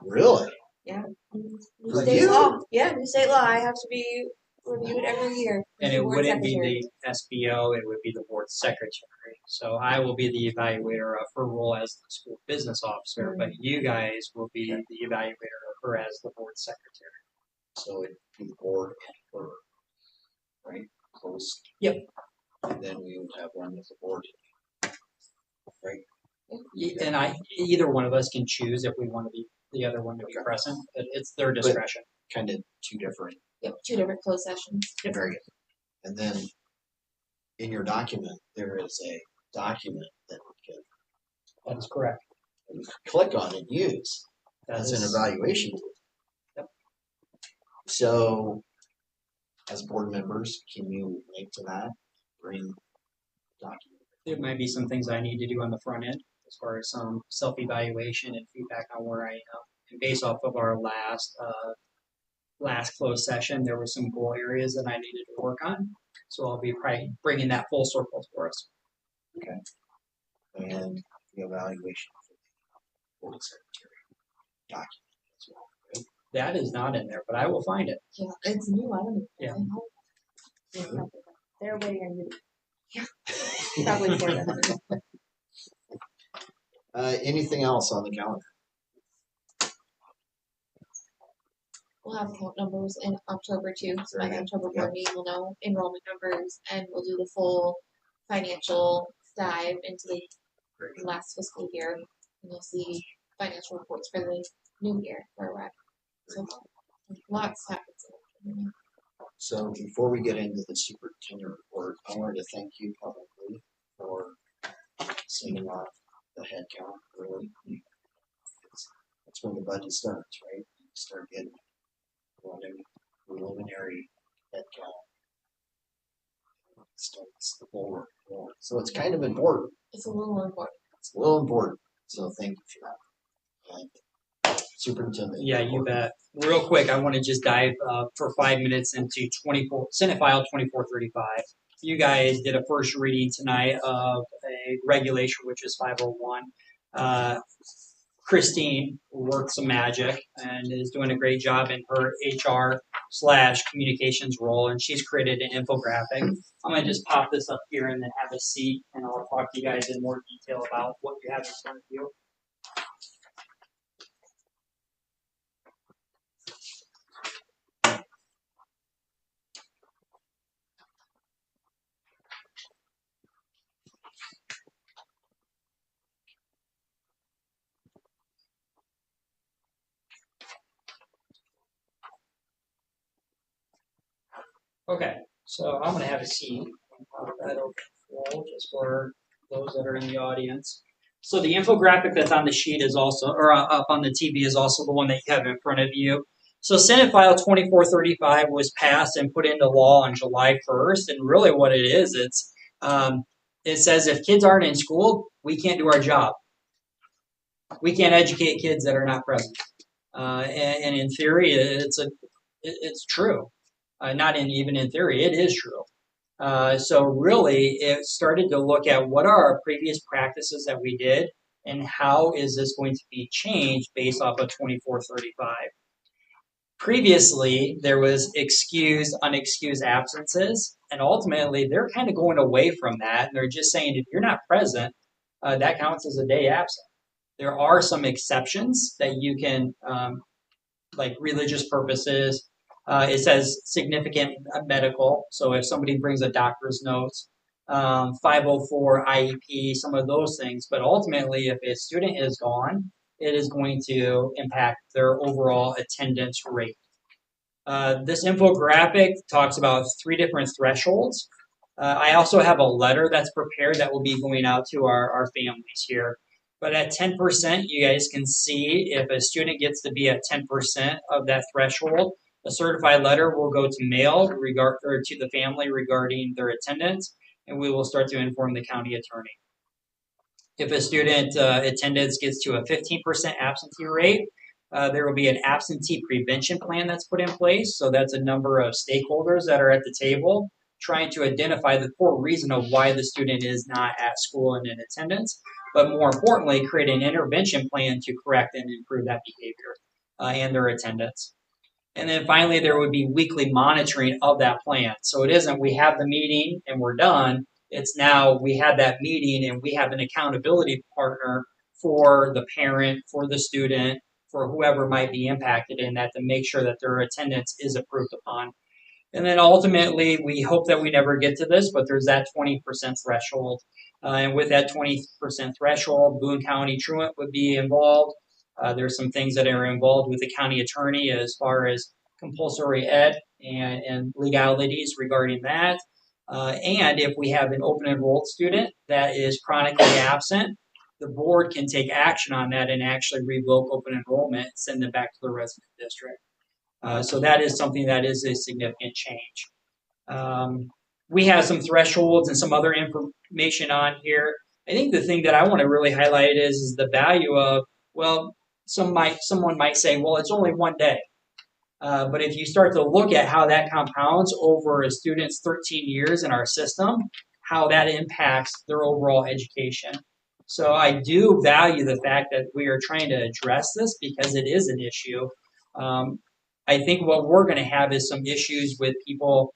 Really? Yeah. New For state you? law. Yeah, new state law. I have to be reviewed every year. And it wouldn't be the SBO, it would be the board secretary. So I will be the evaluator of her role as the school business officer, but you guys will be the evaluator of her as the board secretary. So it'd be the board and her, right? Post. Yep. And then we would have one with the board. Right? And either one of us can choose if we want to be the other one to be present, but it's their discretion. Kind of two different. Yep, two different closed sessions. Very good. And then in your document, there is a document that we can. That is correct. Click on and use as an evaluation tool. Yep. So, as board members, can you link to that? Bring document. There might be some things I need to do on the front end as far as some self-evaluation and feedback on where I am. And based off of our last closed session, there were some goal areas that I needed to work on. So I'll be bringing that full circle for us. Okay. And the evaluation for the board secretary document as well, right? That is not in there, but I will find it. Yeah, it's new. I don't know. Yeah. They're waiting on you. Yeah. Probably for that. Anything else on the calendar? We'll have count numbers in October too. So by the October board meeting, we'll know enrollment numbers, and we'll do the full financial dive into the last fiscal year. And you'll see financial reports for the new year where we're at. So lots happens. So before we get into the superintendent report, I wanted to thank you publicly for sending off the head count. Really, that's when the budget starts, right? You start getting preliminary head count. Starts the whole work going. So it's kind of important. It's a little important. It's a little important. So thank you for that. And Superintendent. Yeah, you bet. Real quick, I want to just dive for 5 minutes into Senate File 2435. You guys did a first reading tonight of a regulation, which is 501. Christine worked some magic and is doing a great job in her HR/communications role, and she's created an infographic. I'm going to just pop this up here and then have a seat, and I'll talk to you guys in more detail about what you have in front of you. Okay, so I'm going to have a seat. I'll pop that open just for those that are in the audience. So the infographic that's on the sheet is also, or up on the TV is also the one that you have in front of you. So Senate File 2435 was passed and put into law on July 1st, and really what it is, it says if kids aren't in school, we can't do our job. We can't educate kids that are not present. And in theory, it's true. Not even in theory, it is true. So really, it started to look at what are our previous practices that we did, and how is this going to be changed based off of 2435. Previously, there was excused, unexcused absences, and ultimately, they're kind of going away from that, and they're just saying if you're not present, that counts as a day absent. There are some exceptions that you can, like religious purposes. It says significant medical. So if somebody brings a doctor's notes, 504 IEP, some of those things. But ultimately, if a student is gone, it is going to impact their overall attendance rate. This infographic talks about 3 different thresholds. I also have a letter that's prepared that will be going out to our families here. But at 10%, you guys can see if a student gets to be at 10% of that threshold, a certified letter will go to mail to the family regarding their attendance, and we will start to inform the county attorney. If a student attendance gets to a 15% absentee rate, there will be an absentee prevention plan that's put in place. So that's a number of stakeholders that are at the table trying to identify the core reason of why the student is not at school and in attendance, but more importantly, create an intervention plan to correct and improve that behavior and their attendance. And then finally, there would be weekly monitoring of that plan. So it isn't we have the meeting and we're done. It's now we have that meeting and we have an accountability partner for the parent, for the student, for whoever might be impacted in that to make sure that their attendance is approved upon. And then ultimately, we hope that we never get to this, but there's that 20% threshold. And with that 20% threshold, Boone County Truant would be involved. There's some things that are involved with the county attorney as far as compulsory ed and legalities regarding that. And if we have an open enrolled student that is chronically absent, the board can take action on that and actually revoke open enrollment and send them back to the resident district. So that is something that is a significant change. We have some thresholds and some other information on here. I think the thing that I want to really highlight is the value of, well, someone might say, well, it's only one day. But if you start to look at how that compounds over a student's 13 years in our system, how that impacts their overall education. So I do value the fact that we are trying to address this because it is an issue. I think what we're going to have is some issues with people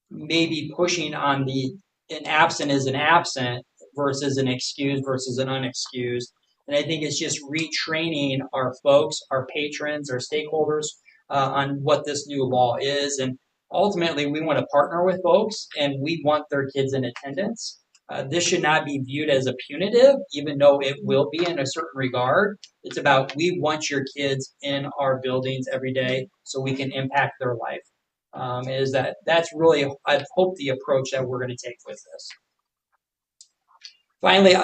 maybe pushing on an absent is an absent versus an excused versus an unexcused. And I think it's just retraining our folks, our patrons, our stakeholders on what this new law is. And ultimately, we want to partner with folks and we want their kids in attendance. This should not be viewed as a punitive, even though it will be in a certain regard. It's about we want your kids in our buildings every day so we can impact their life. That's really, I hope, the approach that we're going to take with this. Finally,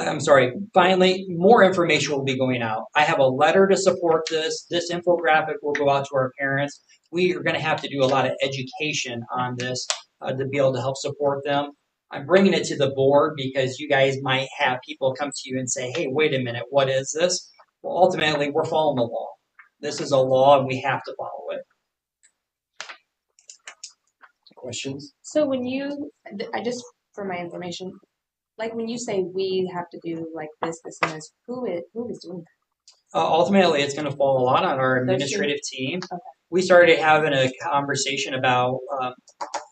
more information will be going out. I have a letter to support this. This infographic will go out to our parents. We are going to have to do a lot of education on this to be able to help support them. I'm bringing it to the board because you guys might have people come to you and say, hey, wait a minute, what is this? Well, ultimately, we're following the law. This is a law, and we have to follow it. Questions? So when you, I just for my information, like when you say we have to do like this, and this, who is doing that? Ultimately, it's going to fall a lot on our administrative team. Okay. We started having a conversation about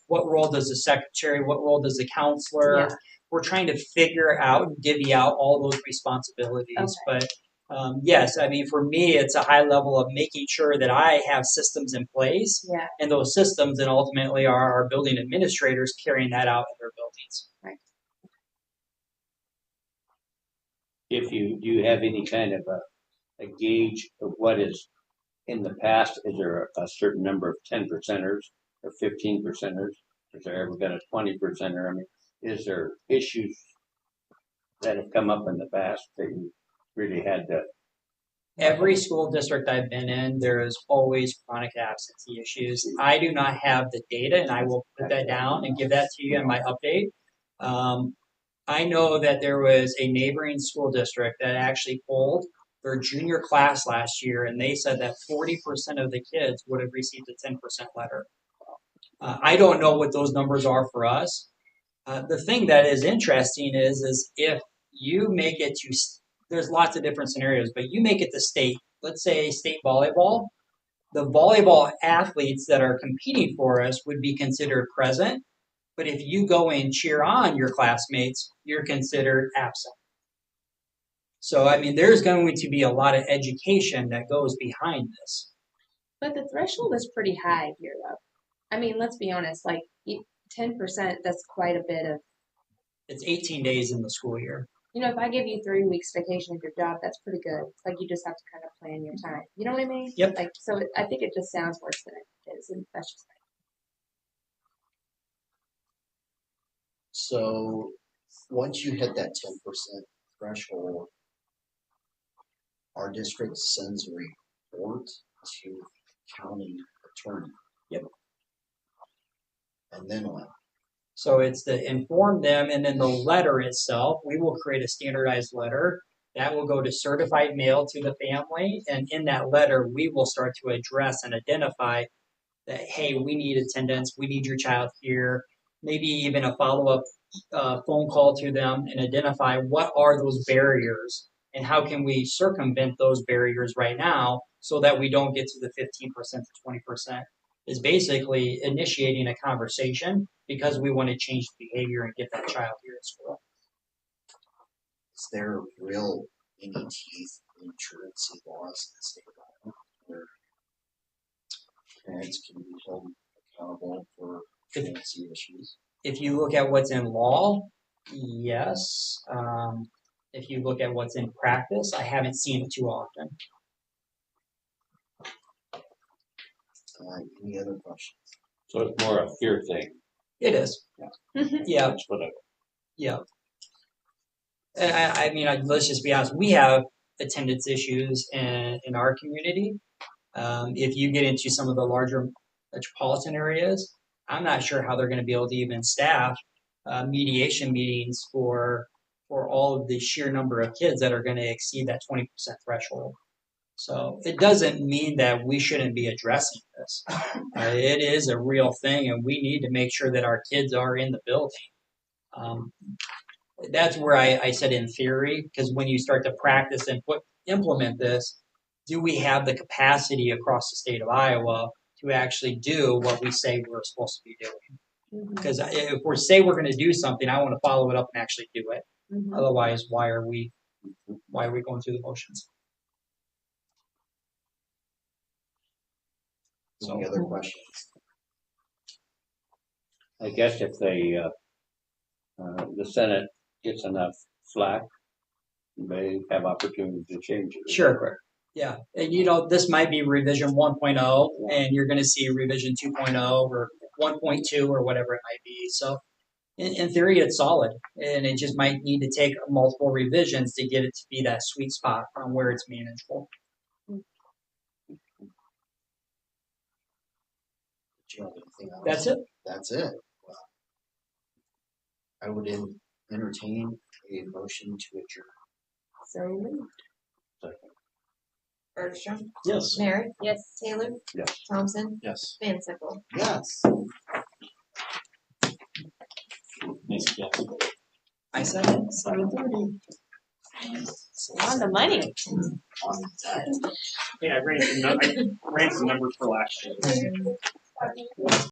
what role does the secretary, what role does the counselor. Yeah. We're trying to figure out and divvy out all those responsibilities. Okay. But yes, I mean, for me, it's a high level of making sure that I have systems in place. Yeah. And those systems, and ultimately, are our building administrators carrying that out in their buildings. Right. If do you have any kind of a gauge of what is in the past? Is there a certain number of 10%ers or 15%ers? Is there ever been a 20%er? I mean, is there issues that have come up in the past that you really had to? Every school district I've been in, there is always chronic absentee issues. I do not have the data, and I will put that down and give that to you in my update. I know that there was a neighboring school district that actually polled their junior class last year, and they said that 40% of the kids would have received a 10% letter. I don't know what those numbers are for us. The thing that is interesting is if you make it to, there's lots of different scenarios, but you make it to state, let's say state volleyball, the volleyball athletes that are competing for us would be considered present. But if you go and cheer on your classmates, you're considered absent. So, I mean, there's going to be a lot of education that goes behind this. But the threshold is pretty high here, though. I mean, let's be honest, like 10%, that's quite a bit of. It's 18 days in the school year. You know, if I give you 3 weeks vacation of your job, that's pretty good. It's like you just have to kind of plan your time. You know what I mean? Yep. Like, so I think it just sounds worse than it is, and that's just. So once you hit that 10% threshold, our district sends a report to county attorney. Yep. And then what? So it's to inform them, and then the letter itself, we will create a standardized letter that will go to certified mail to the family. And in that letter, we will start to address and identify that, hey, we need attendance, we need your child here, maybe even a follow-up phone call to them and identify what are those barriers and how can we circumvent those barriers right now so that we don't get to the 15% to 20%. Is basically initiating a conversation because we want to change the behavior and get that child here at school. Is there real any teeth in truancy laws in the state of Iowa where parents can be held accountable for truancy issues? If you look at what's in law, yes. If you look at what's in practice, I haven't seen it too often. Any other questions? So it's more a fear thing. It is. Yeah. Yeah. That's what Yeah. I mean, let's just be honest. We have attendance issues in our community. If you get into some of the larger metropolitan areas, I'm not sure how they're going to be able to even staff mediation meetings for all of the sheer number of kids that are going to exceed that 20% threshold. So it doesn't mean that we shouldn't be addressing this. It is a real thing, and we need to make sure that our kids are in the building. That's where I said in theory, because when you start to practice and implement this, do we have the capacity across the state of Iowa to actually do what we say we're supposed to be doing? Because if we say we're going to do something, I want to follow it up and actually do it. Mm-hmm. Otherwise, why are we going through the motions? Any other questions? I guess if they, the Senate gets enough slack, they have opportunity to change it. Sure. Yeah. And this might be revision 1.0, and you're going to see revision 2.0 or 1.2 or whatever it might be. So in theory, it's solid, and it just might need to take multiple revisions to get it to be that sweet spot on where it's manageable. Do you have anything else? That's it. That's it. Well, I would entertain a motion to adjourn. So moved. Bergstrom, Yes. Merritt, Yes. Taylor, Yes. Thompson, Yes. Van Sickle. Yes. Yes. I said 7:30. On the money. On time. Yeah, I ran some numbers for last year.